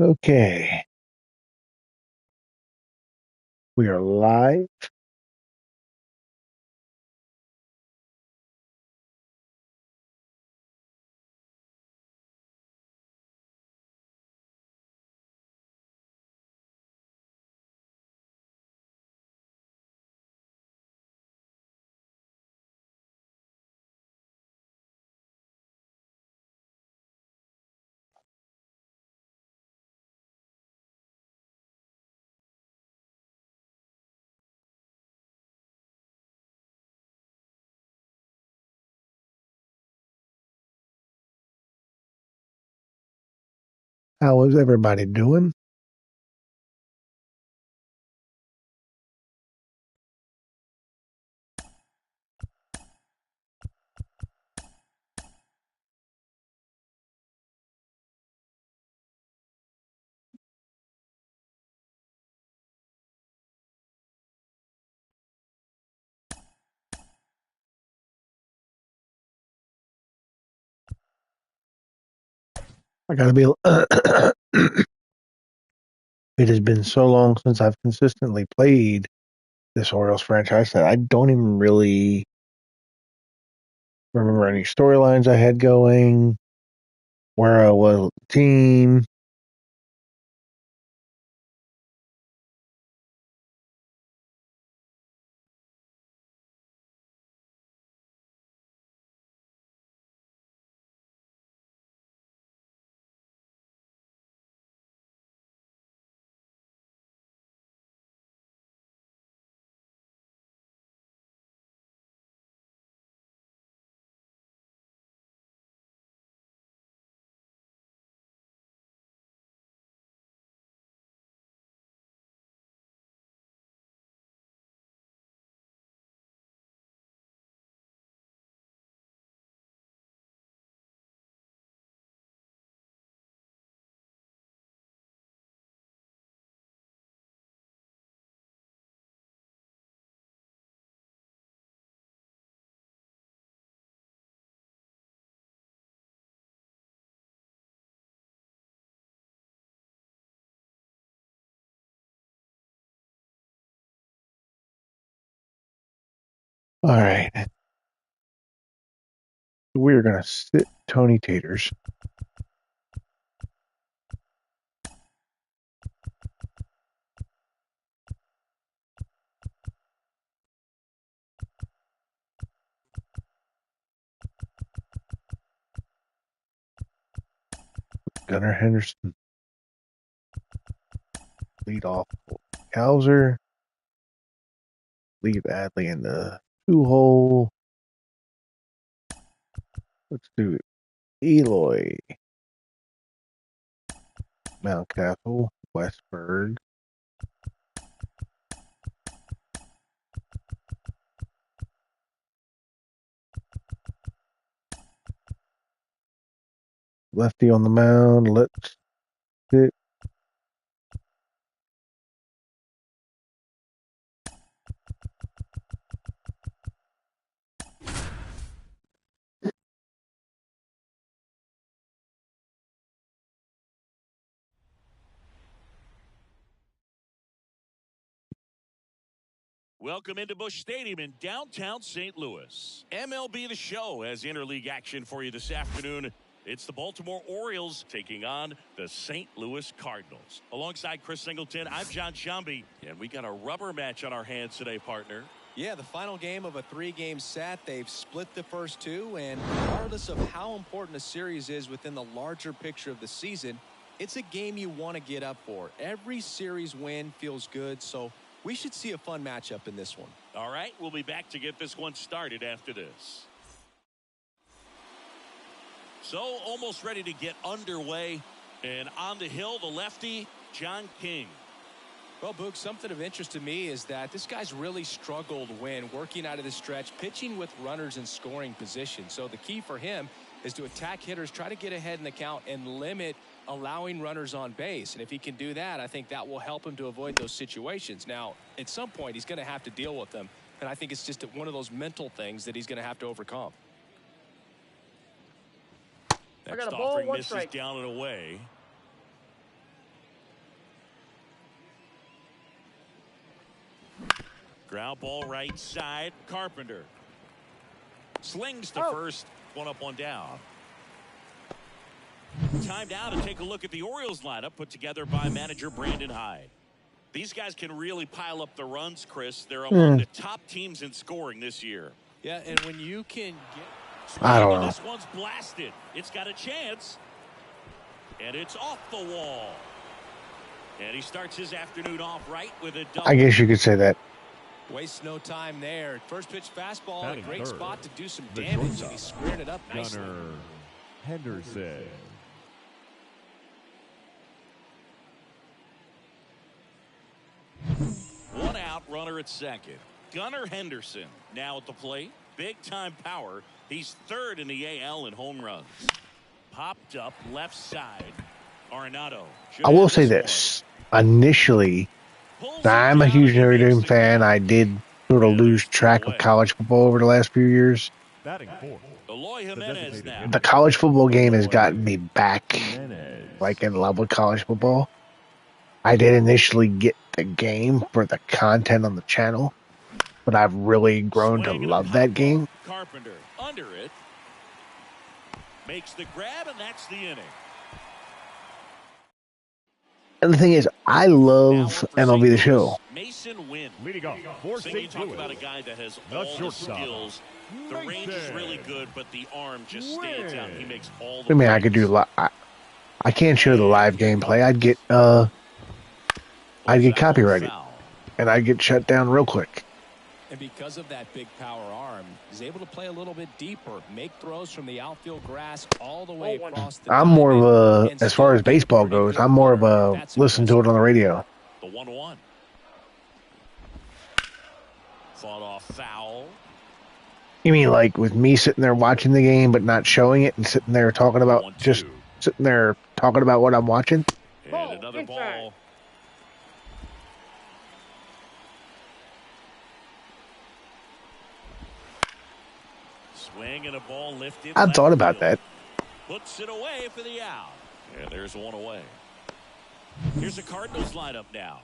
Okay, we are live. How is everybody doing? I gotta be. It has been so long since I've consistently played this Orioles franchise that I don't even really remember any storylines I had going, where I was with the team. All right, we're gonna sit Tony Taters. Gunnar Henderson lead off. Hauser leave Adley in the two hole. Let's do Eloy, Mountcastle, Westberg, lefty on the mound. Let's sit. Welcome into Busch Stadium in downtown St. Louis. MLB The Show has interleague action for you this afternoon. It's the Baltimore Orioles taking on the St. Louis Cardinals. Alongside Chris Singleton, I'm John Shambi, and we got a rubber match on our hands today, partner. Yeah, the final game of a three-game set. They've split the first two, and regardless of how important a series is within the larger picture of the season, it's a game you want to get up for. Every series win feels good, so we should see a fun matchup in this one. All right, we'll be back to get this one started after this. So, almost ready to get underway. And on the hill, the lefty, John King. Well, Boog, something of interest to me is that this guy's really struggled when working out of the stretch, pitching with runners in scoring position. So the key for him is to attack hitters, try to get ahead in the count, and limit allowing runners on base. And if he can do that, I think that will help him to avoid those situations. Now, at some point, he's going to have to deal with them. And I think it's just one of those mental things that he's going to have to overcome. Next offering misses down and away. Ground ball right side. Carpenter slings to first. One up, one down. Time now to take a look at the Orioles lineup put together by manager Brandon Hyde. These guys can really pile up the runs, Chris. They're among the top teams in scoring this year. Yeah, and when you can get... I don't know. This one's blasted. It's got a chance. And it's off the wall. And he starts his afternoon off right with a double. I guess you could say that. Wastes no time there. First pitch fastball, a great spot to do some damage, and he's squaring it up nicely. Gunnar Henderson. One out, runner at second. Gunnar Henderson now at the plate. Big time power. He's third in the AL in home runs. Popped up left side. Arenado. I will say this. Initially, I'm a huge Notre Dame fan. I did sort of lose track of college football over the last few years. Batting fourth. The college football game has gotten me back, like, in love with college football. I did initially get the game for the content on the channel, but I've really grown to love that game. Carpenter under it. Makes the grab, and that's the inning. And the thing is, I love MLB The Show. Mason Wynn. Leading off for So you St. talk Louis. about a guy that has all the skills. The range is really good, but the arm just stands out. He makes all the I mean, I could do I can't show the live gameplay. I'd get copyrighted, and I'd get shut down real quick. And because of that big power arm, he's able to play a little bit deeper, make throws from the outfield grass all the way across the I'm more of a, as far as baseball goes, I'm more of a listen to it on the radio. The 1-1. Fought off foul. You mean like with me sitting there watching the game but not showing it and sitting there talking about, just sitting there talking about what I'm watching? And another ball. Swing and a ball lifted. I thought about that. Puts it away for the out. And there's one away. Here's the Cardinals lineup now.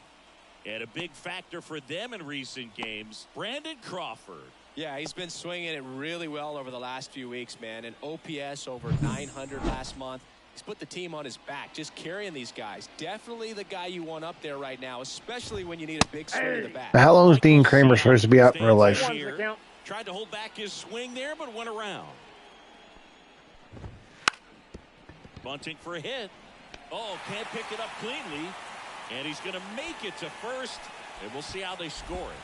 And a big factor for them in recent games, Brandon Crawford. Yeah, he's been swinging it really well over the last few weeks, man. An OPS over 900 last month. He's put the team on his back, just carrying these guys. Definitely the guy you want up there right now, especially when you need a big swing in the back. How long is Dean Kremer supposed to be out in real life? Tried to hold back his swing there, but went around. Bunting for a hit. Oh, can't pick it up cleanly. And he's going to make it to first. And we'll see how they score it.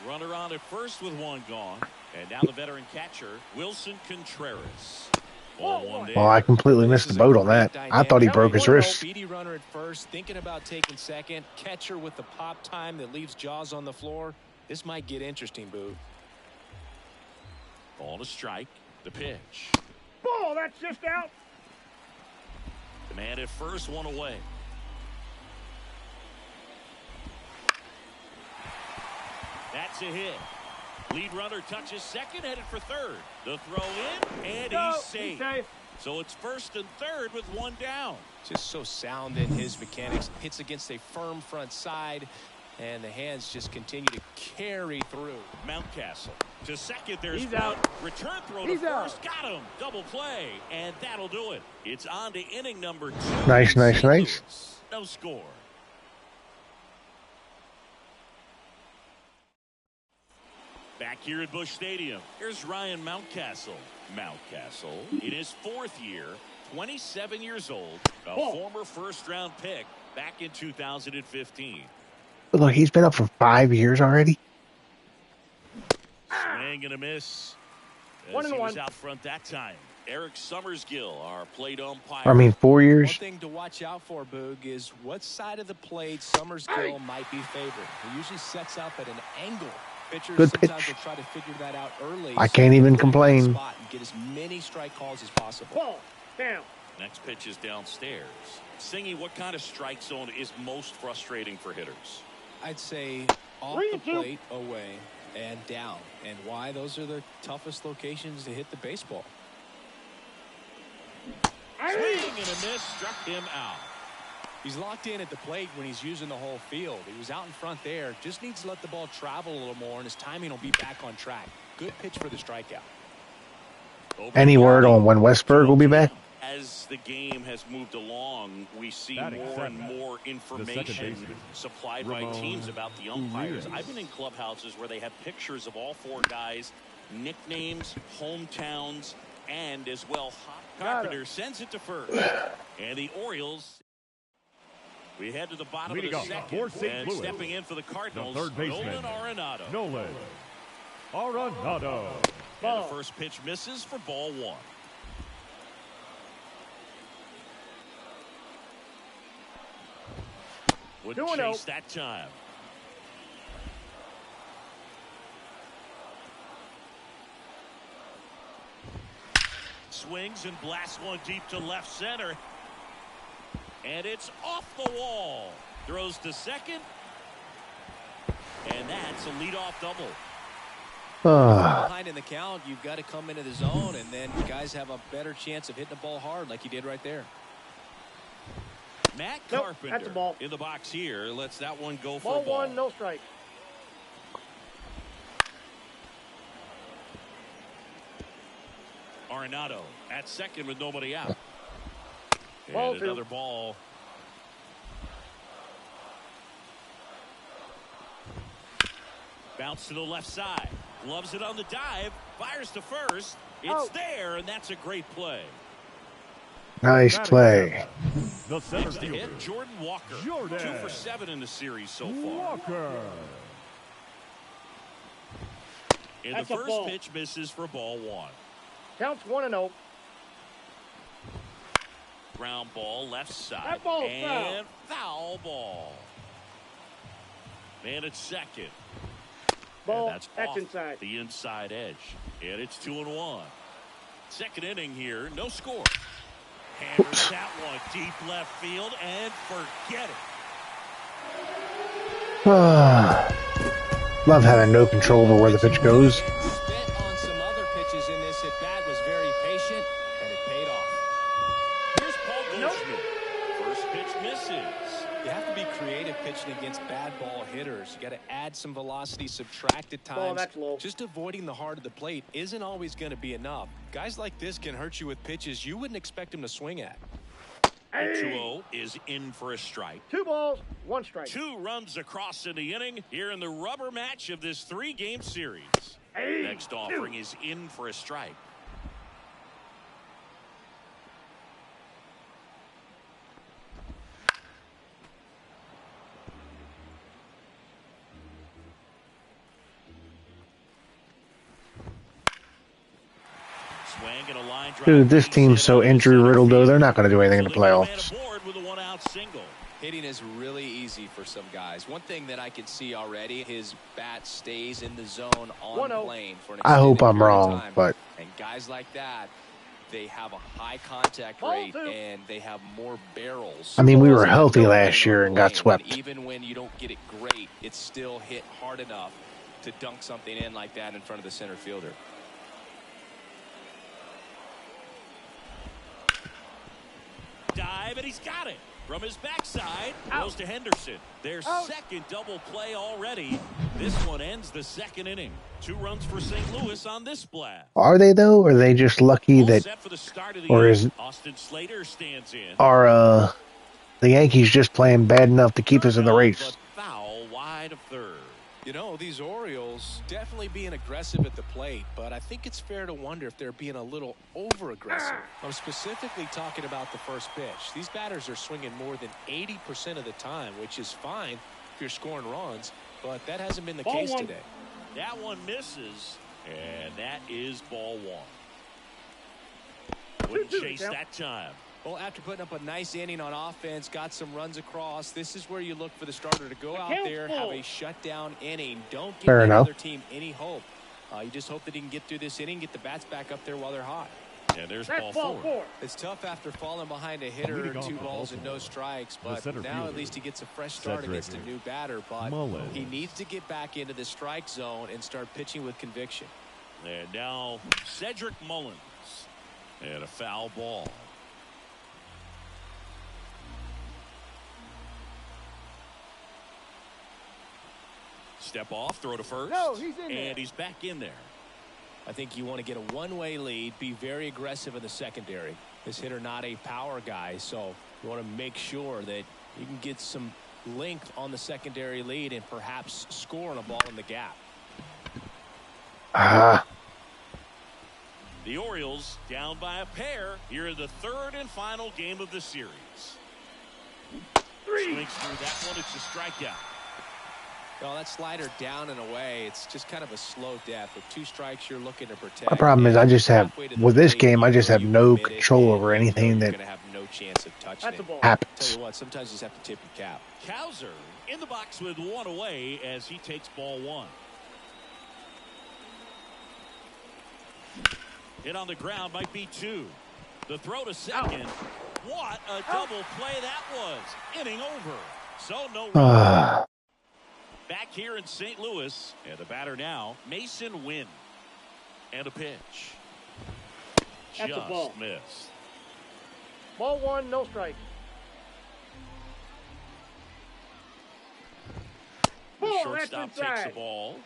Runner on at first with one gone. And now the veteran catcher, Wilson Contreras. Well, I completely missed the boat on that. I thought he broke his wrist. Speedy runner at first, thinking about taking second. Catcher with the pop time that leaves Jaws on the floor. This might get interesting, Boo. Ball to strike. The pitch. Ball, that's just out. The man at first, one away. That's a hit. Lead runner touches second, headed for third. The throw in, and he's safe. So it's first and third with one down. Just so sound in his mechanics. Hits against a firm front side, and the hands just continue to carry through. Mountcastle to second. There's He's one. out. Return throw to He's first. out. Got him. Double play, and that'll do it. It's on to inning number 2. Nice. St. Louis. No score. Back here at Busch Stadium, here's Ryan Mountcastle. Mountcastle, in his 4th year, 27 years old, a former first-round pick back in 2015. But look, he's been up for 5 years already. Swing and a miss. As he was out front that time. Eric Summersgill, our plate umpire. I mean, 4 years. One thing to watch out for, Boog, is what side of the plate Summersgill might be favored. He usually sets up at an angle. Pitchers Good sometimes pitch. will try to figure that out early. I can't even complain. And get as many strike calls as possible. Ball, down. Next pitch is downstairs. Singy, what kind of strike zone is most frustrating for hitters? I'd say off the plate, away, and down. And why? Those are the toughest locations to hit the baseball. Swing and a miss, struck him out. He's locked in at the plate when he's using the whole field. He was out in front there. Just needs to let the ball travel a little more, and his timing will be back on track. Good pitch for the strikeout. Any word on when Westberg will be back? As the game has moved along, we see more and more information supplied by teams about the umpires. I've been in clubhouses where they have pictures of all four guys, nicknames, hometowns, and as well, Carpenter sends it to first. And the Orioles, we head to the bottom of the second. And stepping in for the Cardinals, Nolan Arenado. And the first pitch misses for ball one. Wouldn't chase that time. Swings and blasts one deep to left center. And it's off the wall. Throws to second. And that's a leadoff double. Behind in the count, you've got to come into the zone, and then guys have a better chance of hitting the ball hard like he did right there. Matt Carpenter in the box here. Lets that one go for ball a ball. one, no strike. Arenado at second with nobody out. Ball And another ball. Bounce to the left side. Loves it on the dive. Fires to first. It's there, and that's a great play. Nice play. Next to hit, Jordan Walker. 2 for 7 in the series so far. And the first pitch misses for ball one. Counts 1-0. Ground ball left side. That ball's and foul ball. And it's second. Ball, and that's off inside. The inside edge. And it's 2-1. Second inning here, no score. Hammers that one deep left field and forget it. Love having no control over where the pitch goes. Spit on some other pitches in this at bat, was very patient, and it paid off. Here's Paul Goldschmidt. First pitch misses. You have to be creative pitching against bad ball hitters. You got to add some velocity, subtract at times. Ball, that's low. Just avoiding the heart of the plate isn't always going to be enough. Guys like this can hurt you with pitches you wouldn't expect them to swing at. Hey. 2-0 is in for a strike. 2 balls, 1 strike. 2 runs across in the inning here in the rubber match of this 3-game series. Hey. Next offering is in for a strike. Dude, this team's so injury-riddled, though. They're not going to do anything in the playoffs. Hitting is really easy for some guys. One thing that I can see already, his bat stays in the zone on plane for an I hope I'm extended period of wrong, time. but And guys like that, they have a high contact rate and they have more barrels. I mean, we were healthy last year and got swept. Even when you don't get it great, it's still hit hard enough to dunk something in like that in front of the center fielder. Dive, and he's got it from his backside. Goes to Henderson. Their second double play already. This one ends the second inning. 2 runs for St. Louis on this blast. Are they, though? Or are they just lucky All that, set for the start of the or inning. is, Austin Slater stands in. are the Yankees just playing bad enough to keep us in the race? But foul wide of third. You know, these Orioles definitely being aggressive at the plate, but I think it's fair to wonder if they're being a little over-aggressive. I'm specifically talking about the first pitch. These batters are swinging more than 80% of the time, which is fine if you're scoring runs, but that hasn't been the case today. That one misses, and that is ball one. Wouldn't chase that time. Well, after putting up a nice inning on offense, got some runs across, this is where you look for the starter to go out there, have a shutdown inning. Don't give the other team any hope. You just hope that he can get through this inning, get the bats back up there while they're hot. And there's ball 4. It's tough after falling behind a hitter, 2 balls and no strikes, but now at least he gets a fresh start against a new batter. But he needs to get back into the strike zone and start pitching with conviction. And now Cedric Mullins. And a foul ball. step off, throw to first. No, he's in there. And he's back in there. I think you want to get a one-way lead, be very aggressive in the secondary. This hitter not a power guy, so you want to make sure that you can get some length on the secondary lead and perhaps score on a ball in the gap. The Orioles down by a pair here in the third and final game of the series. Swings through that one. It's a strikeout. Well, that slider down and away, it's just kind of a slow death. With 2 strikes, you're looking to protect. My problem is I just have, with this game, I just have no control over anything that have no chance of touching it. ball. happens. Tell you what, sometimes you just have to tip your cap. Cowser in the box with 1 away as he takes ball 1. Hit on the ground might be 2. The throw to second. What a double play that was. Inning over. So no run. Back here in St. Louis, and the batter now, Mason Wynn. And a pitch. That's a Just ball. missed. Ball 1, no strike. The Ball, shortstop that's takes inside. the ball.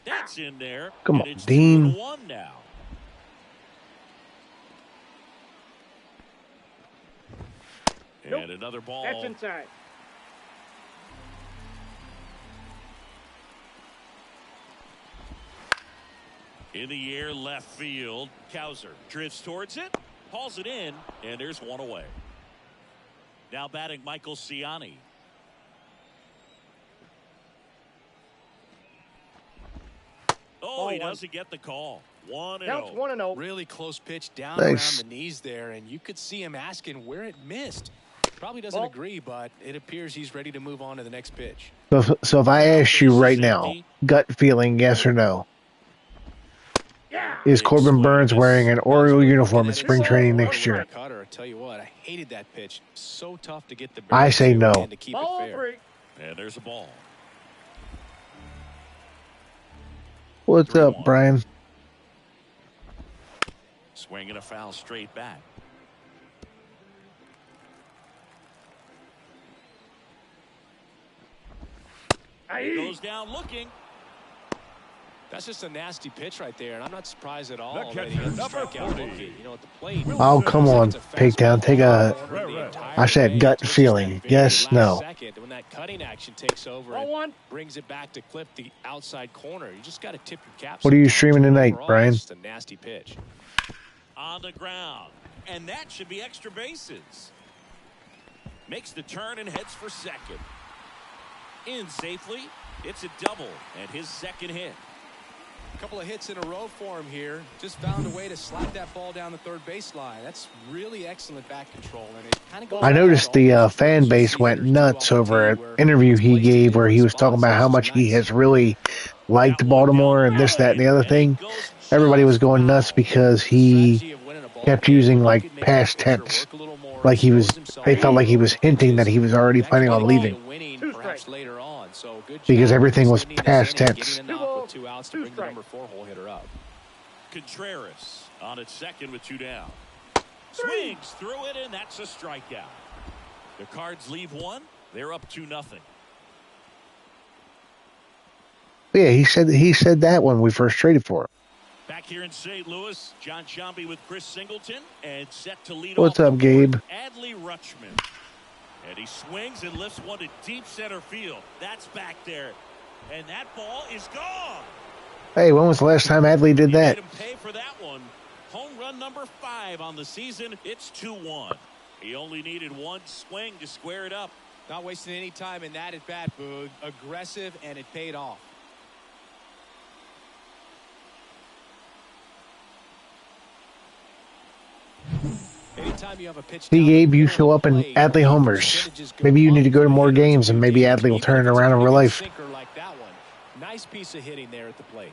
That's in there. Come and on, it's Dean. 2-1 now. Nope. And another ball. That's inside. In the air, left field. Cowser drifts towards it, hauls it in, and there's 1 away. Now batting Michael Ciani. Oh, he doesn't get the call. 1-0. Counts 1-0. Really close pitch down Nice. around the knees there, and you could see him asking where it missed. Probably doesn't Ball. agree, but it appears he's ready to move on to the next pitch. So if I ask you right now, gut feeling, yes or no, Yeah. is Corbin Burns wearing an Oriole uniform in spring training next year? Cutter, I tell you what, I hated that pitch. So tough to get the I say barrel to no. and to keep Ball it fair. 3. And there's a ball. What's 3-1. up, Brian? Swinging a foul straight back. Goes down looking. That's just a nasty pitch right there, and I'm not surprised at all The that he catcher, got the number strikeout 40. looking. You know, at the plate. Oh, come on, Takedown. Take a. I said gut feeling. Yes, no. Second, when that cutting action takes over Ball and 1. brings it back to clip the outside corner, you just got to tip your cap. What are you sometimes. streaming tonight, Overall, Brian? it's just a nasty pitch. On the ground. And that should be extra bases. Makes the turn and heads for second. In safely. It's a double and his second hit. A couple of hits in a row for him here. Just found a way to slide that ball down the third baseline. That's really excellent back control. And it kind of goes I noticed the fan base went nuts over an interview he gave where he was talking about how much he has really liked Baltimore and this, that, and the other thing. Everybody was going nuts because he kept using like past tense. Like they felt like he was hinting that he was already planning on leaving. Perhaps later on. So good Because job everything was sending this past inning, tense. getting a knock with 2 outs to bring the number 4 hole hitter up. Contreras on its second with 2 down. Swings through it, and that's a strikeout. The Cards leave 1. They're up 2-0. Yeah, he said that when we first traded for him. Back here in St. Louis, John Sciambi with Chris Singleton and set to lead What's off up, the fourth, Gabe? Adley Rutschman. And he swings and lifts one to deep center field. That's back there. And that ball is gone. Hey, when was the last time Adley did He that? made him pay for that one. Home run number 5 on the season. It's 2-1. He only needed one swing to square it up. Not wasting any time in that at bat, Boog. Aggressive, and it paid off. Anytime you have a pitch See, down Gabe, the you middle show of up the in plate, Adley homers. percentages go Maybe you need to go to up more for games, and maybe hitters Adley will even turn it if it's around in a real good life. sinker like that one. Nice piece of hitting there at the plate.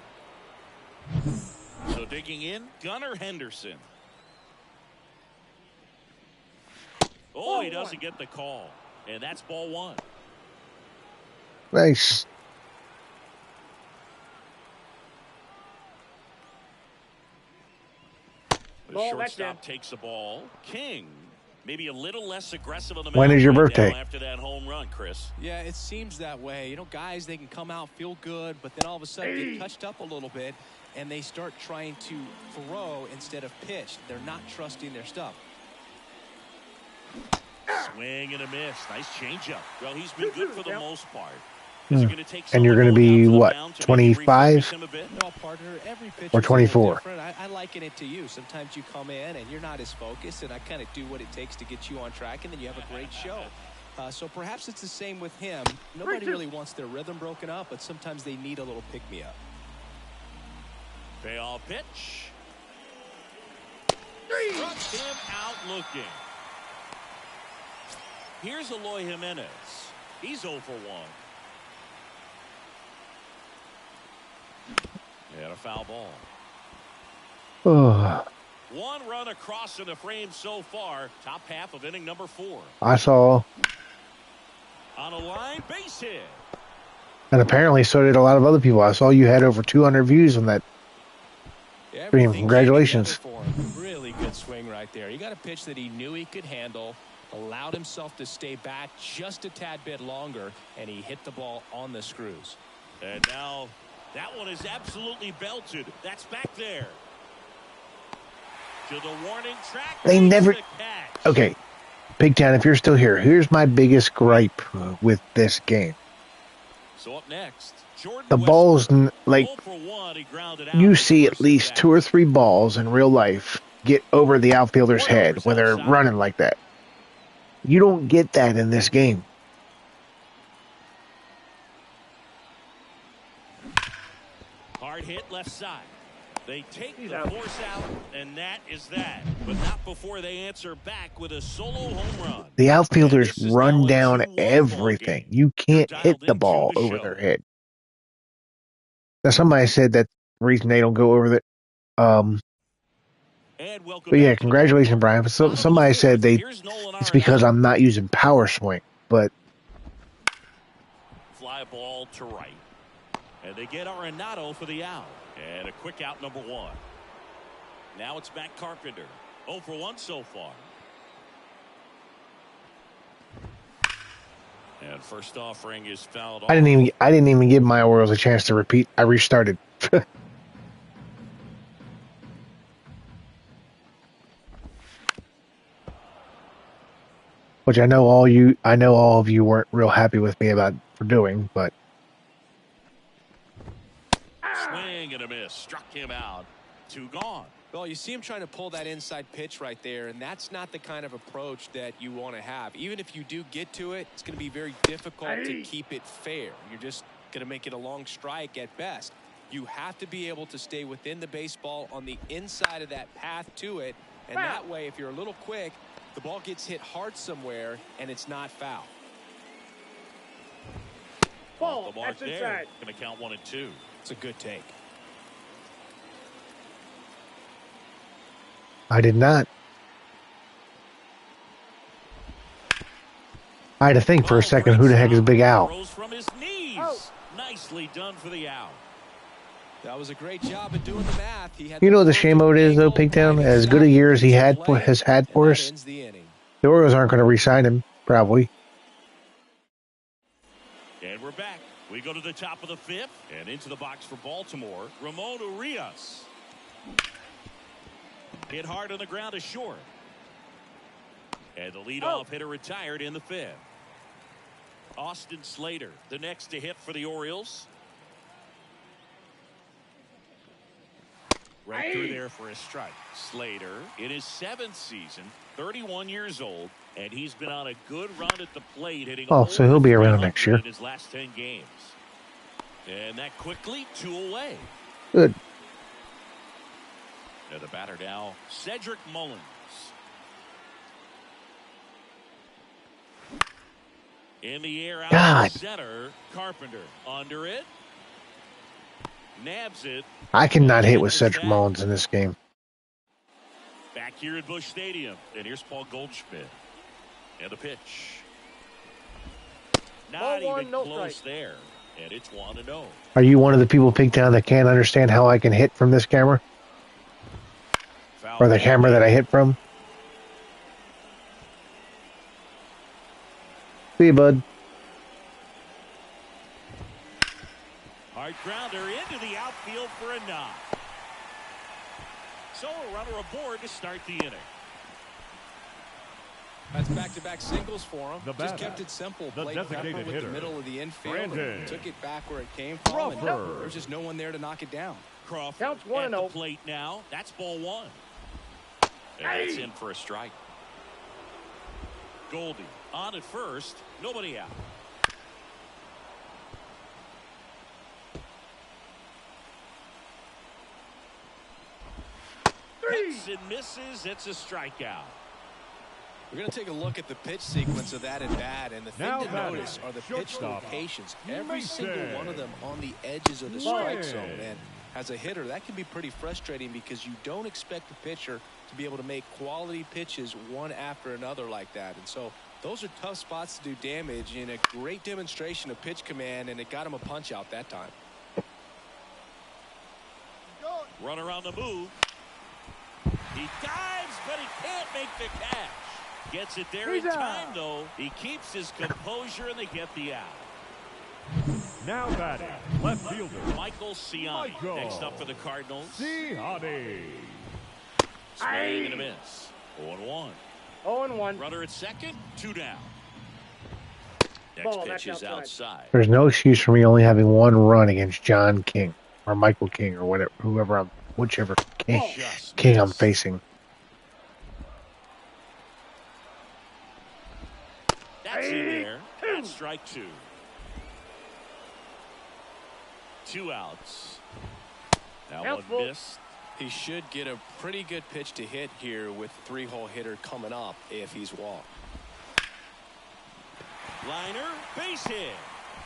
So digging in, Gunnar Henderson. Oh, he doesn't get the call. And that's ball 1. Nice. The Ball, that's shortstop in. takes the ball. King Maybe a little less aggressive on the When mound is your right birthday? now after that home run, Chris. Yeah, it seems that way. You know, guys, they can come out, feel good, but then all of a sudden get touched up a little bit, and they start trying to throw instead of pitch. They're not trusting their stuff. Swing and a miss. Nice changeup. Well, he's been good for the most part. And you're going to be, what, 25? No, partner, every pitcher's Or a little 24? different. I liken it to you. Sometimes you come in and you're not as focused, and I kind of do what it takes to get you on track, and then you have a great show. So perhaps it's the same with him. Nobody really wants their rhythm broken up, but sometimes they need a little pick-me-up. Payoff pitch. Struck him out looking. Here's Eloy Jimenez. He's 0 for 1. And a foul ball. Oh, One run across in the frame so far. Top half of inning number 4. I saw. On a line, base hit. And apparently so did a lot of other people. I saw you had over 200 views on that stream. Congratulations. Really good swing right there. He got a pitch that he knew he could handle, allowed himself to stay back just a tad bit longer, and he hit the ball on the screws. And now that one is absolutely belted. That's back there. To the warning track. They never... Okay, Big Town, if you're still here, here's my biggest gripe with this game. So up next, the balls, like, you see at least 2 or 3 balls in real life get over the outfielder's head when they're running like that. You don't get that in this game. Hard hit left side. They take the force out, and that is that. But not before they answer back with a solo home run. The outfielders run down everything. You can't hit the ball over their head. Now, somebody said that the reason they don't go over the... But yeah, congratulations, Brian. So, somebody said it's because I'm not using power swing, but... Fly ball to right. And they get Arenado for the out. And a quick out, number 1. Now it's Matt Carpenter. 0 for 1 so far. And first offering is fouled off. I didn't even give my Orioles a chance to repeat. I restarted. Which I know all of you weren't real happy with me for doing, but swing and a miss. Struck him out. 2 gone. Well, you see him trying to pull that inside pitch right there, and that's not the kind of approach that you want to have. Even if you do get to it, it's going to be very difficult to keep it fair. You're just going to make it a long strike at best. You have to be able to stay within the baseball on the inside of that path to it, and that way, if you're a little quick, the ball gets hit hard somewhere, and it's not foul. Ball, the mark there. Going to count 1 and 2. It's a good take. I did not. I had to think for a second, who the heck is Big Al? From his knees. Nicely done for the out. That was a great job of doing the math. You know what the shame of it is, though, Pigtown? As good a year as he has had for us, the Orioles aren't going to re-sign him, probably. And we're back. We go to the top of the 5th and into the box for Baltimore. Ramon Urias. Hit hard on the ground is short. And the leadoff hitter retired in the 5th. Austin Slater, the next to hit for the Orioles. Right through there for a strike. Slater in his 7th season, 31 years old, and he's been on a good run at the plate, hitting. Oh, so he'll be around next year. In his last 10 games. And that quickly 2 away. Good. And the batter now, Cedric Mullins. In the air out to center, Carpenter under it. Nabs it. I cannot hit with Cedric Mullins in this game. Back here at Busch Stadium. And here's Paul Goldschmidt. And the pitch. Not even close there. And it's 1-0. Are you one of the people, Pigtown, that can't understand how I can hit from this camera? Or the camera that I hit from? See you, bud. Hard grounder into the outfield for a knock. So a runner aboard to start the inning. That's back-to-back singles for him. The Just batter, kept it simple. the Played Pepper designated with hitter, the middle of the infield. Brandon And took it back where it came from. And Crawford. there's just no one there to knock it down. Crawford Counts at the 1-0. plate now. That's ball one. And that's in for a strike. Goldie on at first. Nobody out. Hits and misses. It's a strikeout. We're going to take a look at the pitch sequence of that at bat, and the thing Now to batting, notice are the pitch shortstop, locations. Every Mason. single one of them on the edges of the strike Mason. zone. And as a hitter, that can be pretty frustrating because you don't expect the pitcher to be able to make quality pitches one after another like that. And so those are tough spots to do damage, and a great demonstration of pitch command, and it got him a punch out that time. Runner on the move. He dives, but he can't make the catch. Gets it there in time, though. He keeps his composure, and they get the out. Now batting, left fielder Michael Ciani next up for the Cardinals. Ciani. Swing and a miss. 0-1. 0-1. Runner at second, 2 down. Next Ball, pitch that's is outside. outside. There's no excuse for me only having one run against John King or Michael King or whatever, whichever King I'm facing. That's in there. That's strike 2. 2 outs. Now one missed. He should get a pretty good pitch to hit here with the 3-hole hitter coming up if he's walked. Liner, base hit.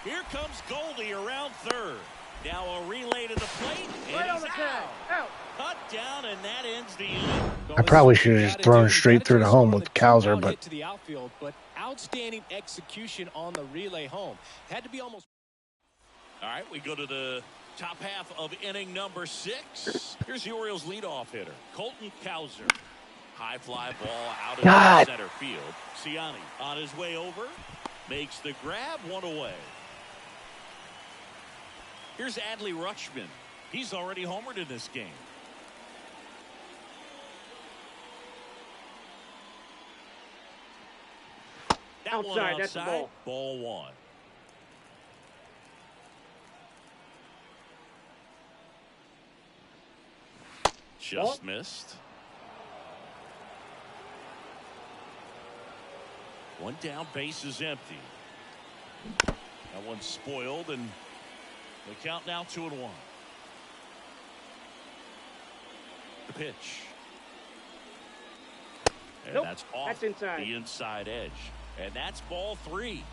Here comes Goldie around third. Now a relay to the plate. Right on the tag. Out. Cut down, and that ends the inning. I probably should have just thrown straight through the home with the Cowser, but to the outfield, but outstanding execution on the relay home. Had to be almost. All right, we go to the top half of inning number 6. Here's the Orioles leadoff hitter, Colton Cowser. High fly ball out of center field. Ciani on his way over, makes the grab, 1 away. Here's Adley Rutschman. He's already homered in this game. That Outside, one outside. that's the ball. Ball 1. Just missed. 1 down, base is empty. That one's spoiled, and the count now 2-1. The pitch. And that's off That's inside. the inside edge. And that's ball 3.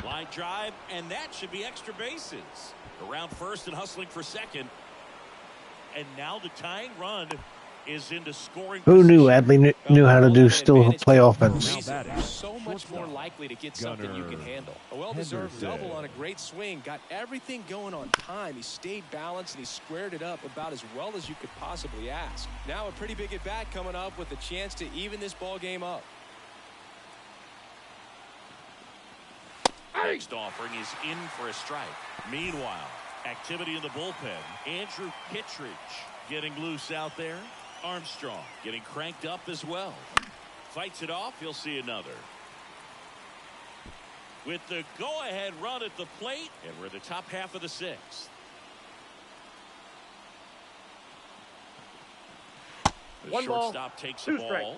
Line drive, and that should be extra bases. Around first and hustling for second. And now the tying run is into scoring. who knew Adley knew how to do still play offense? You're so much more likely to get something you can handle. A well-deserved double on a great swing. Got everything going on time. He stayed balanced and he squared it up about as well as you could possibly ask. Now a pretty big at bat coming up with a chance to even this ball game up. Next offering is in for a strike. Meanwhile, activity in the bullpen. Andrew Kittredge getting loose out there. Armstrong getting cranked up as well. Fights it off. He'll see another. With the go-ahead run at the plate, and we're in the top half of the 6th. The 1 ball, shortstop takes 2 the ball. strikes.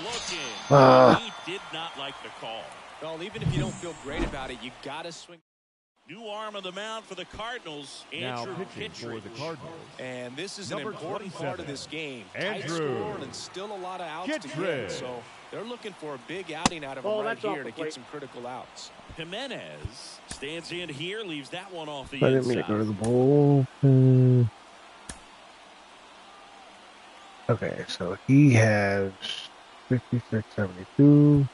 Looking. He did not like the call. Well, even if you don't feel great about it, you got to swing. New arm on the mound for the Cardinals, Now Andrew pitching for Kittredge. the Cardinals. And this is Number an important part of 27, this game. Andrew Tight score and still a lot of outs to Kittredge. get. So they're looking for a big outing out of him Ball, right that's off here the to plate. get some critical outs. Jimenez stands in here, leaves that one off the I didn't mean to inside. go to the bullpen. Okay, so he has 56.72.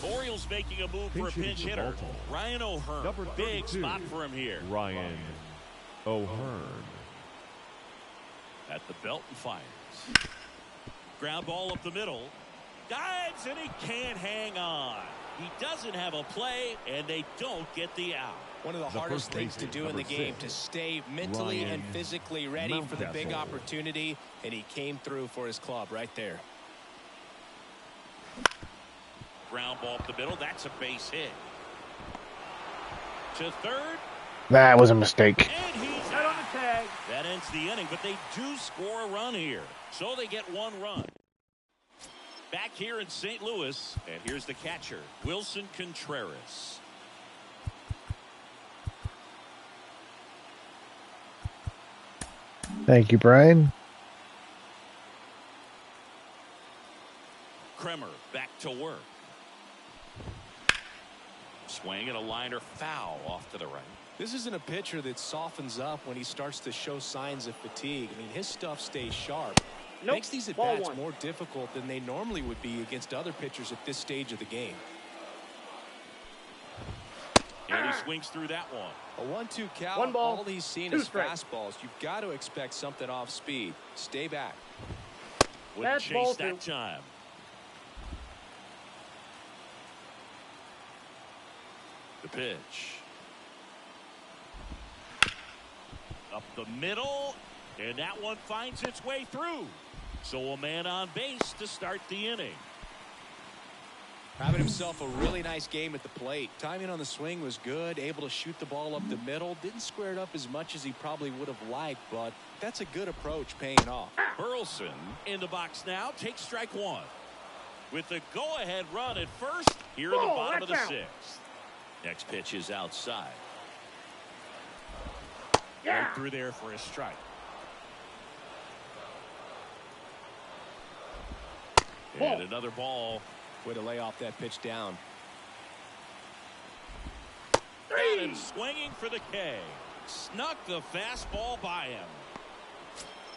Orioles making a move for a pinch hitter. Ryan O'Hearn. Big spot for him here. Ryan O'Hearn. At the belt and fires. Ground ball up the middle. Dives and he can't hang on. He doesn't have a play and they don't get the out. One of the hardest things to do in the game, to stay mentally and physically ready for the big opportunity, and he came through for his club right there. Ground ball up the middle. That's a base hit. To third. That was a mistake. And he's out on the tag. That ends the inning, but they do score a run here. So they get one run. Back here in St. Louis, and here's the catcher, Wilson Contreras. Thank you, Brian. Kremer back to work. Swing and a liner foul off to the right. This isn't a pitcher that softens up when he starts to show signs of fatigue. I mean, his stuff stays sharp. Makes these at-bats more difficult than they normally would be against other pitchers at this stage of the game. And he swings through that one. A 1-2 count. One ball, all he's seen is fastballs. You've got to expect something off speed. Stay back. Wouldn't chase that time. The pitch. Up the middle, and that one finds its way through. So a man on base to start the inning. Having himself a really nice game at the plate. Timing on the swing was good, able to shoot the ball up the middle. Didn't square it up as much as he probably would have liked, but that's a good approach paying off. Burleson in the box now, takes strike one. With the go-ahead run at first, here in the bottom of the sixth. Next pitch is outside. Right through there for a strike. And another ball. Way to lay off that pitch down. And swinging for the K. Snuck the fastball by him.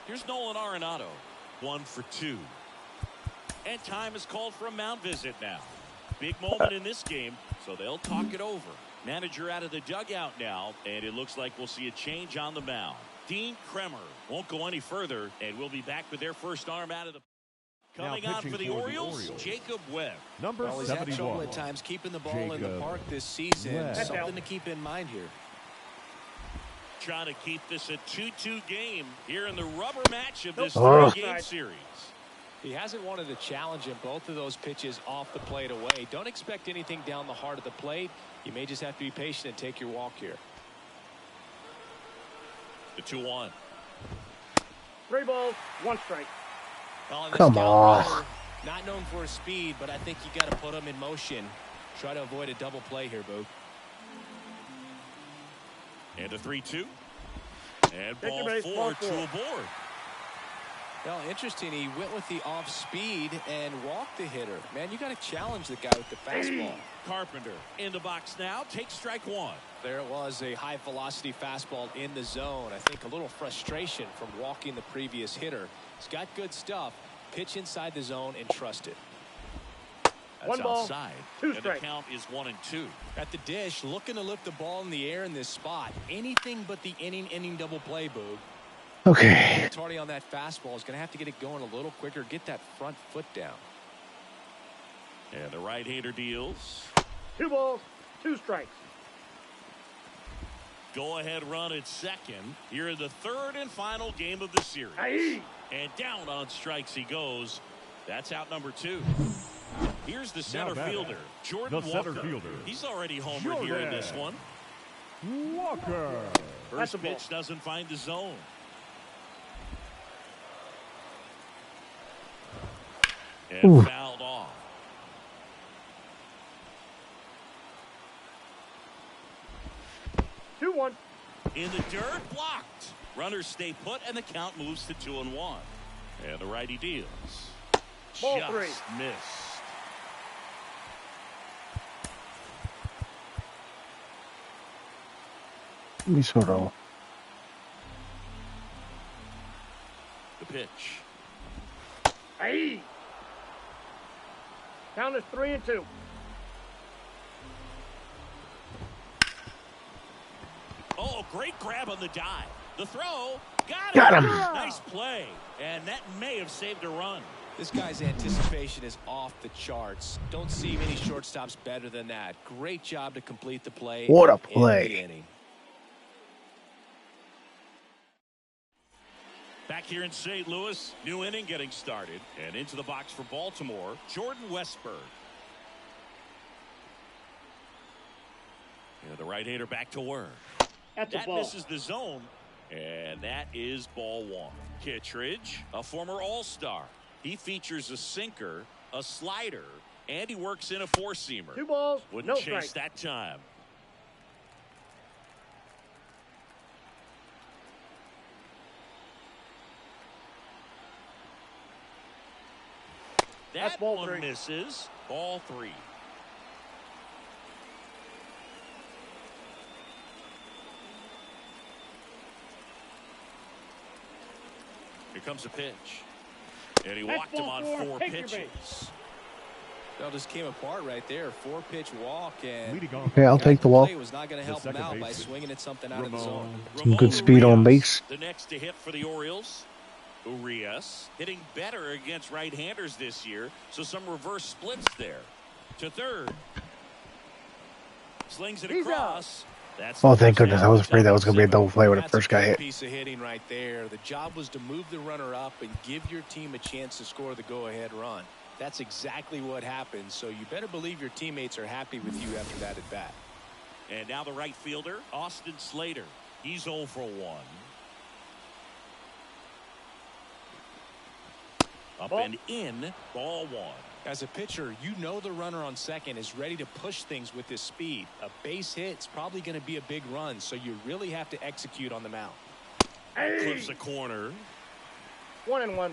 Here's Nolan Arenado. 1 for 2. And time is called for a mound visit now. Big moment in this game, so they'll talk it over. Manager out of the dugout now, and it looks like we'll see a change on the mound. Dean Kremer won't go any further, and we'll be back with their first arm out of the... Coming on for the Orioles, Jacob Webb. Number 71. He's had trouble at times keeping the ball in the park this season. Something to keep in mind here. Trying to keep this a 2-2 game here in the rubber match of this 3-game series. He hasn't wanted to challenge him. Both of those pitches off the plate away. Don't expect anything down the heart of the plate. You may just have to be patient and take your walk here. The 2-1. 3 balls, 1 strike. Well, come on. Not known for his speed, but I think you got to put him in motion. Try to avoid a double play here, Boo. And a 3-2. And ball 4 to a board. Well, interesting. He went with the off speed and walked the hitter. Man, you got to challenge the guy with the fastball. Carpenter in the box now, takes strike 1. There it was, a high velocity fastball in the zone. I think a little frustration from walking the previous hitter. He's got good stuff. Pitch inside the zone and trust it. That's 1 ball, outside. 2 and strikes. the count is 1-2. At the dish, looking to lift the ball in the air in this spot. Anything but the inning double play, Boo. Okay. It's already on that fastball. Is going to have to get it going a little quicker. Get that front foot down. And the right-hander deals. 2 balls, 2 strikes. Go-ahead run at second. Here in the 3rd and final game of the series. And down on strikes he goes. That's out number 2. Here's the center fielder, Jordan Walker. He's already homered here in this one. Walker. First pitch doesn't find the zone. And fouled off. In the dirt, blocked. Runners stay put, and the count moves to 2-1. And the righty deals. Ball Just 3. missed. Let me sort of pitch. Hey. Count is 3-2. Oh, great grab on the dive. The throw. Got him. Nice play. And that may have saved a run. This guy's anticipation is off the charts. Don't see many shortstops better than that. Great job to complete the play. What a and end play. the inning. Back here in St. Louis, new inning getting started. And into the box for Baltimore, Jordan Westburg. And the right-hander back to work. That's a That ball. misses the zone. And that is ball one. Kittredge, a former All-Star. He features a sinker, a slider, and he works in a four-seamer. 2 balls, Wouldn't no chase strikes. that time. That's That ball one 3. misses. Ball 3. Here comes a pitch. And he That's walked him ball on 4. 4 Take your pitches. Well, just came apart right there. 4-pitch walk, and Leading off. Okay, I'll take the walk. play was not going to help him second out by baseman, swinging at something out of the zone. Some good speed on base. The next to hit for the Orioles. Urias hitting better against right-handers this year, so some reverse splits there. To third. Slings it He's across. That's Oh, the thank first goodness. out. I was afraid that was going to be a Top of double play when it That's first a got good hit. piece of hitting right there. The job was to move the runner up and give your team a chance to score the go-ahead run. That's exactly what happened, so you better believe your teammates are happy with you after that at bat. And now the right fielder, Austin Slater. He's 0 for 1. Up Ball. and in, ball 1. As a pitcher, you know the runner on second is ready to push things with his speed. A base hit's probably going to be a big run, so you really have to execute on the mound. Hey. Clips the corner. 1-1.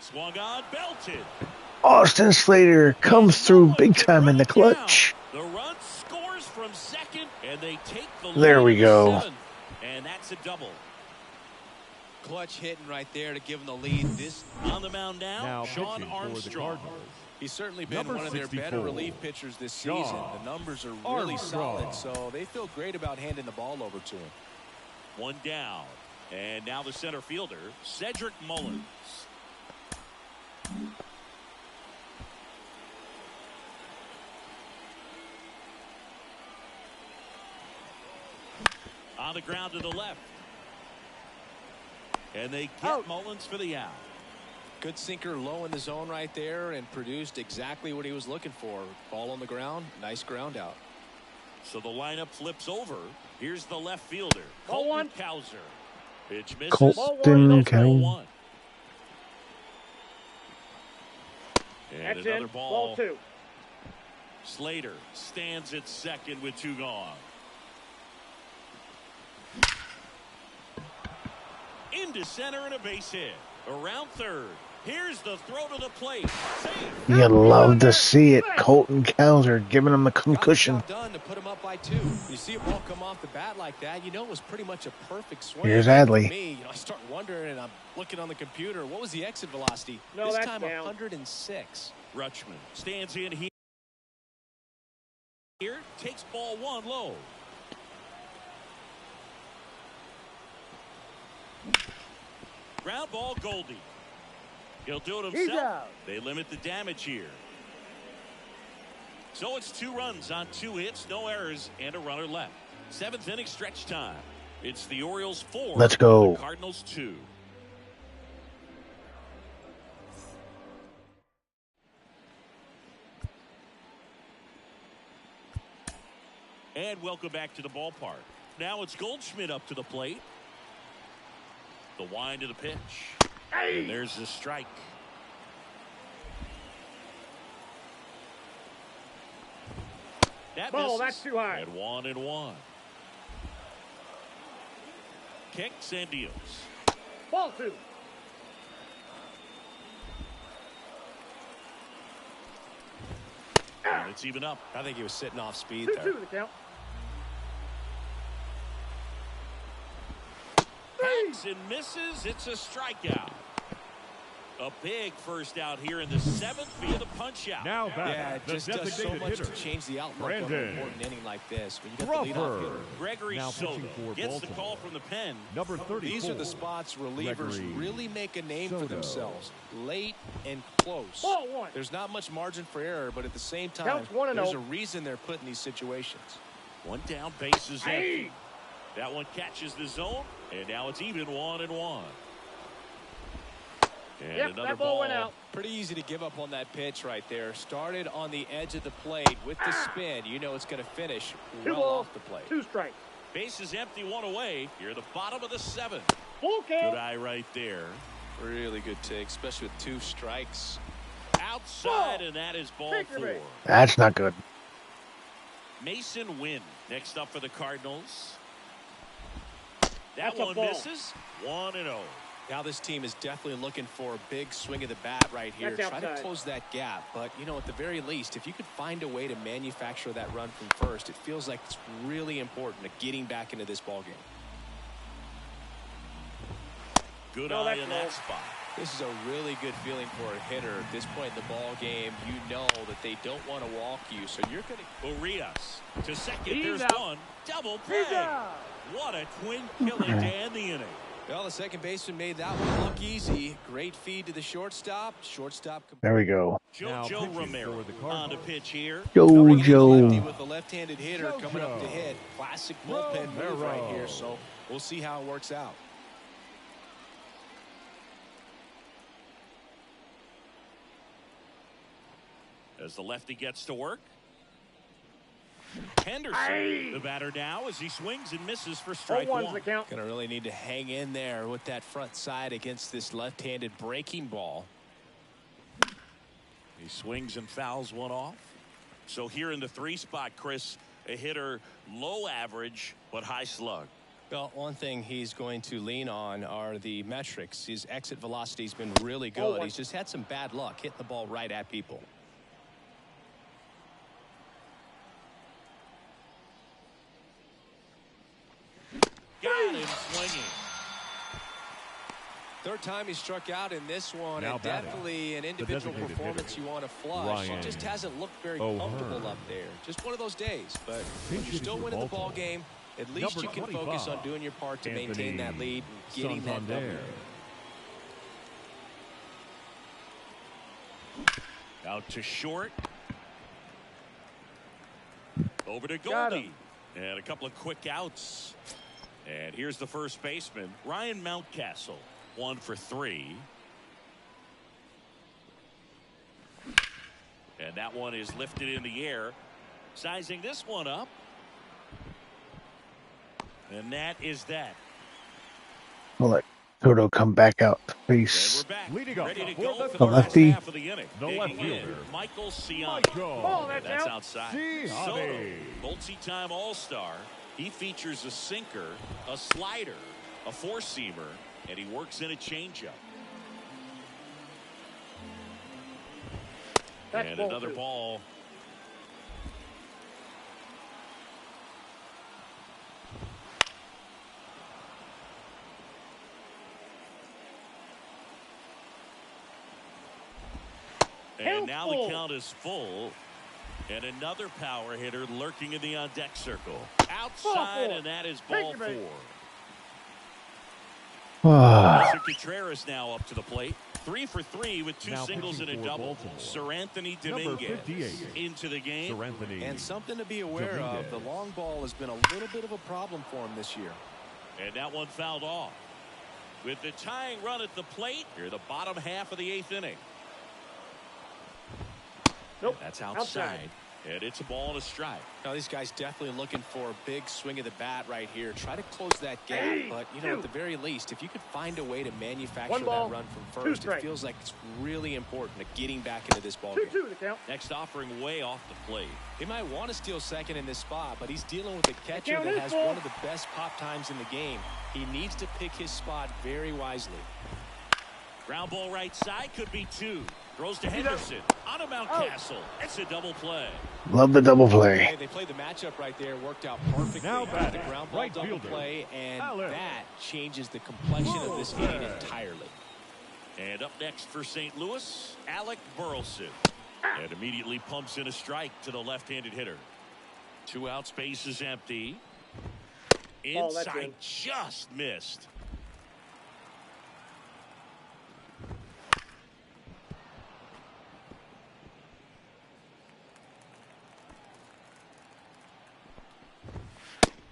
Swung on, belted. Austin Slater comes through big time in the clutch. The run scores from second, and they take the There lead we in the go. 7th. And that's a double. Clutch hitting right there to give them the lead. This On the mound now, Now Sean pitching for the Armstrong. Cardinals. He's certainly been Number one of their 64, better relief pitchers this season. Sean The numbers are really Armstrong. solid, so they feel great about handing the ball over to him. One down. And now the center fielder, Cedric Mullins. On the ground to the left. And they get Out. Mullins for the out. Good sinker low in the zone right there and produced exactly what he was looking for. Ball on the ground, nice ground out. So the lineup flips over. Here's the left fielder, Ball Colton 1. Cowser. Pitch misses. Colton Ball Cowser. 1. And That's another in. ball. Ball 2. Slater stands at second with 2 gone. Into center and a base hit. Around third. Here's the throw to the plate. Safe. You love to see it. Colton Cowser giving him a concussion. Got the job done to put him up by 2. You see a ball come off the bat like that, you know it was pretty much a perfect swing. Here's For Adley. me, I start wondering, and I'm looking on the computer, what was the exit velocity? No, this that's time down. 106. Rutschman stands in here. Takes ball 1 low. Ground ball Goldie. He'll do it He's himself. out. They limit the damage here. So it's 2 runs on 2 hits, no errors, and a runner left. 7th inning stretch time. It's the Orioles 4. Let's go. The Cardinals 2. And welcome back to the ballpark. Now it's Goldschmidt up to the plate. The wind to the pitch. And there's the strike. That Ball, misses. that's too high. At 1-1. Kicks and deals. Ball 2. And It's even up. I think he was sitting off speed 2-2 there. the count. Hangs and misses. It's a strikeout. A big first out here in the 7th via the punch out. Now back. Yeah, it just does so much to change the outlook of an important inning like this. When you got the leadoff hitter. Gregory Soto gets the call from the pen. Number 34. These are the spots relievers Gregory really make a name for themselves. Late and close. Ball one. There's not much margin for error, but at the same time, Counts 1-0. there's a reason they're put in these situations. One down, bases empty. That one catches the zone, and now it's even 1-1. And Yep, another that ball went out. Pretty easy to give up on that pitch right there. Started on the edge of the plate with the spin. You know it's going to finish 2 well balls, off the plate. 2 strikes. Bases empty, 1 away. Here at the bottom of the 7th. Full Good count. eye right there. Really good take, especially with 2 strikes. Outside, Ball. and that is ball Take your 4. base. That's not good. Mason Wynn next up for the Cardinals. That's That a one ball. misses. 1-0. Now this team is definitely looking for a big swing of the bat right here. That's Try to outside. close that gap. But, you know, at the very least, if you could find a way to manufacture that run from first, it feels like it's really important to getting back into this ballgame. Good No, eye that's in that low. spot. This is a really good feeling for a hitter. At this point in the ball game, you know that they don't want to walk you, so you're going to. Urias to second. He's There's out. one. Double play. He's out. What a twin killing to end the inning. Well, the second baseman made that one look easy. Great feed to the shortstop. Shortstop. There we go. Now Jojo pitching Romero for the on Cardinals. to pitch here. Lefty Jojo. with a left-handed hitter coming up to hit. Classic bullpen move Romero. right here. So we'll see how it works out. As the lefty gets to work. Henderson, the batter now, as he swings and misses for strike 0-1's one. the count. Gonna really need to hang in there with that front side against this left-handed breaking ball. He swings and fouls one off. So here in the 3 spot, Chris, a hitter low average but high slug. Well, one thing he's going to lean on are the metrics. His exit velocity's been really good. 0-1. He's just had some bad luck hitting the ball right at people. Got him swinging. Third time he struck out in this one, Now and batting, definitely an individual designated performance hitter, you want to flush. Ryan It just hasn't looked very O'Hearn. comfortable up there. Just one of those days. But when Pinch you're still hitter winning the Baltimore. ball game, at least Number you can focus 25, on doing your part to maintain that Anthony lead and getting that W. Santander. Out to short. Over to Got Goldie. him. And a couple of quick outs. And here's the first baseman, Ryan Mountcastle. 1 for 3. And that one is lifted in the air. Sizing this one up. And that is that. I'll let Toto come back out, And please. we're back. Leading off Ready to for go the for the The last lefty. half of the inning. The Digging left in, fielder. Michael Ciano. Ball, Michael. that's That's out. outside. Ciano. Soto, multi-time All-Star. He features a sinker, a slider, a four-seamer, and he works in a changeup. That's And ball another 2. ball. And now the count is full. And another power hitter lurking in the on-deck circle. Outside, Ball 4. and that is Take ball your base. 4. Ah, Mr. Contreras now up to the plate. 3 for 3 with 2 Now singles and pitching a for double. Baltimore. Sir Anthony Number Dominguez 58. into the game. Sir Anthony. And something to be aware of, the long ball has been a little bit of a problem for him this year. And that one fouled off. With the tying run at the plate, here the bottom half of the 8th inning. Nope. That's outside. And it's a ball and a strike. Now these guys definitely looking for a big swing of the bat right here. Try to close that gap, Hey, but you know, at the very least, if you could find a way to manufacture One ball, that run from 2 first, it strikes. feels like it's really important to getting back into this ball game. 2-2 the count. Next offering way off the plate. He might want to steal second in this spot, but he's dealing with a catcher count that is has full. one of the best pop times in the game. He needs to pick his spot very wisely. Ground ball right side, could be 2. Throws to Henderson. On to Mountcastle. It's a double play. Love the double play. Hey, they played the matchup right there. Worked out perfectly. Now Got the ground ball right double fielder, play, and Alex. that changes the complexion of this inning entirely. And up next for St. Louis, Alec Burleson. And immediately pumps in a strike to the left-handed hitter. 2 outs, base is empty. Inside, just missed.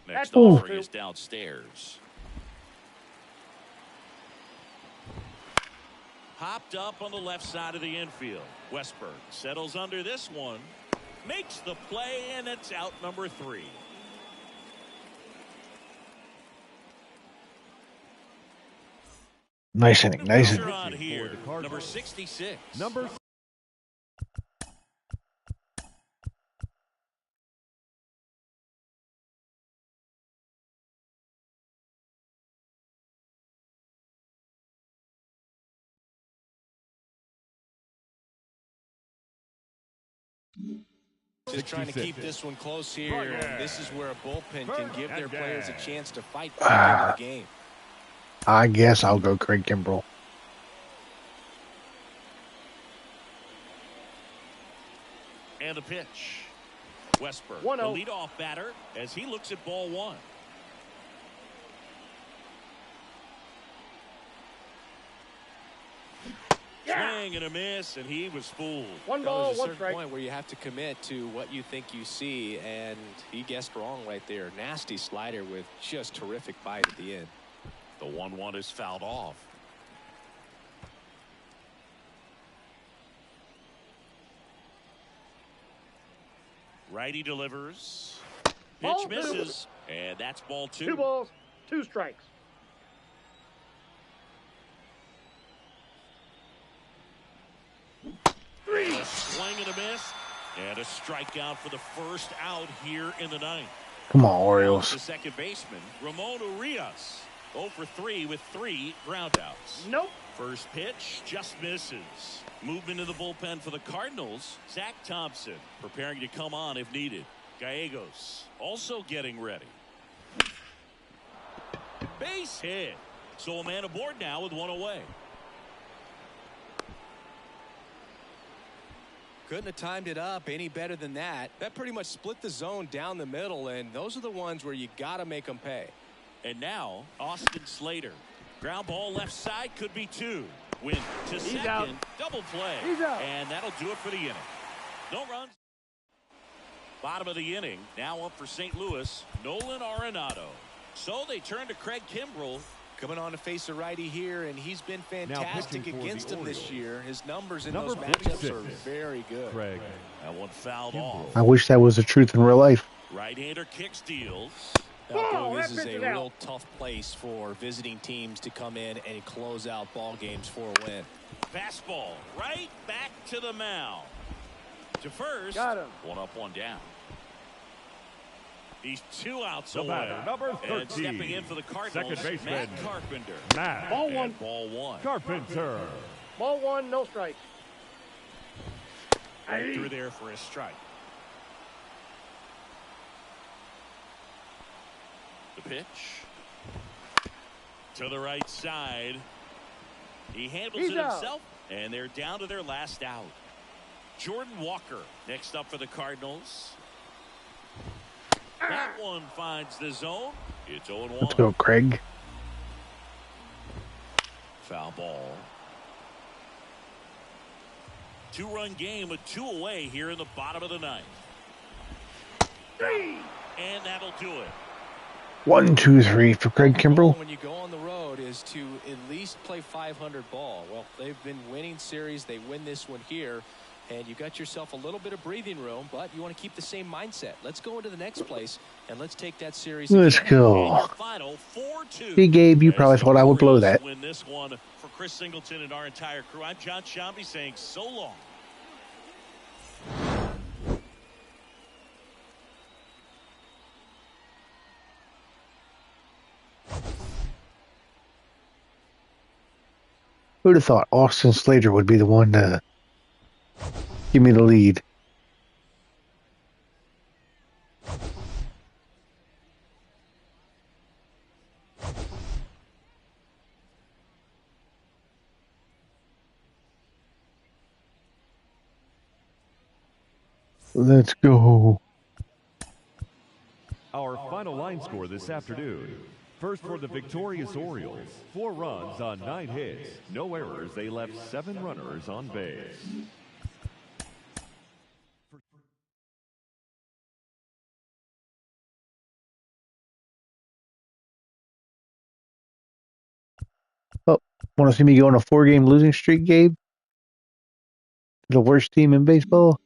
Next offering is downstairs. Hopped up on the left side of the infield. Westberg settles under this one. Makes the play, and it's out number 3. Nice inning. Nice inning. On here, number 66. Number Just trying to keep this one close here. And this is where a bullpen can give their players a chance to fight back into the game. I guess I'll go Craig Kimbrell. And a pitch. Westberg, the leadoff batter, as he looks at ball 1. Swing and a miss, and he was fooled. 1 ball, There's a 1 certain strike. point where you have to commit to what you think you see, and he guessed wrong right there. Nasty slider with just terrific bite at the end. The 1-1 is fouled off. Righty delivers. Pitch misses, and that's ball 2. 2 balls, 2 strikes. A swing and a miss, and a strikeout for the first out here in the 9th. Come on, Orioles. The second baseman, Ramon Urias, 0 for 3 with 3 groundouts. Nope. First pitch just misses. Movement in the bullpen for the Cardinals. Zach Thompson preparing to come on if needed. Gallegos also getting ready. Base hit. So a man aboard now with 1 away. Couldn't have timed it up any better than that. That pretty much split the zone down the middle, and those are the ones where you got to make them pay. And now, Austin Slater. Ground ball left side, could be 2. Win to second, out. double play. He's out. And that'll do it for the inning. No runs. Bottom of the inning, now up for St. Louis, Nolan Arenado. So they turn to Craig Kimbrell. Coming on to face a righty here, and he's been fantastic against him this year. His numbers in Number those matchups 46. are very good. Craig. That one fouled off. I wish that was the truth in real life. Right-hander kick steals. Oh, This that is a pitch is real out. tough place for visiting teams to come in and close out ball games for a win. Fastball right back to the mound. To first. Got him. 1 up, 1 down. He's 2 outs The away. batter, number 13. And stepping in for the Cardinals, Second baseman, Matt Carpenter. Matt Ball 1. And ball 1. Carpenter. Ball 1, no strikes. Right through there for a strike. The pitch. To the right side. He handles He's it out. himself, and they're down to their last out. Jordan Walker next up for the Cardinals. That one finds the zone. It's 0-1. Let's go, Craig. Foul ball. 2-run game with 2 away here in the bottom of the 9th. 3. And that'll do it. 1, 2, 3 for Craig Kimbrell. When you go on the road is to at least play 500 ball. Well, they've been winning series. They win this one here. And you got yourself a little bit of breathing room, but you want to keep the same mindset. Let's go into the next place, and let's take that series. Let's And go. your final 4-2. Hey, Gabe, you probably As the thought I would blow Orioles that. Win this one for Chris Singleton and our entire crew. I'm John Shambi saying so long. Who'd have thought Austin Slater would be the one to Give me the lead. Let's go. Our final line score this afternoon. First for the victorious Orioles, 4 runs on 9 hits, no errors. They left 7 runners on base. Oh, want to see me go on a 4-game losing streak, Gabe? The worst team in baseball?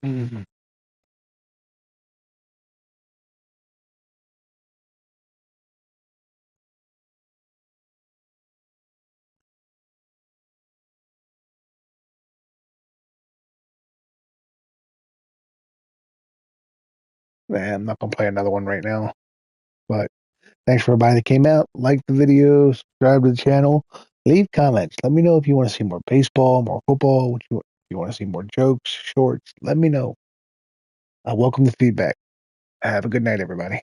Man, I'm not going to play another one right now. But thanks for everybody that came out. Like the video, subscribe to the channel, leave comments. Let me know if you want to see more baseball, more football, if you want to see more jokes, shorts. Let me know. I welcome the feedback. Have a good night, everybody.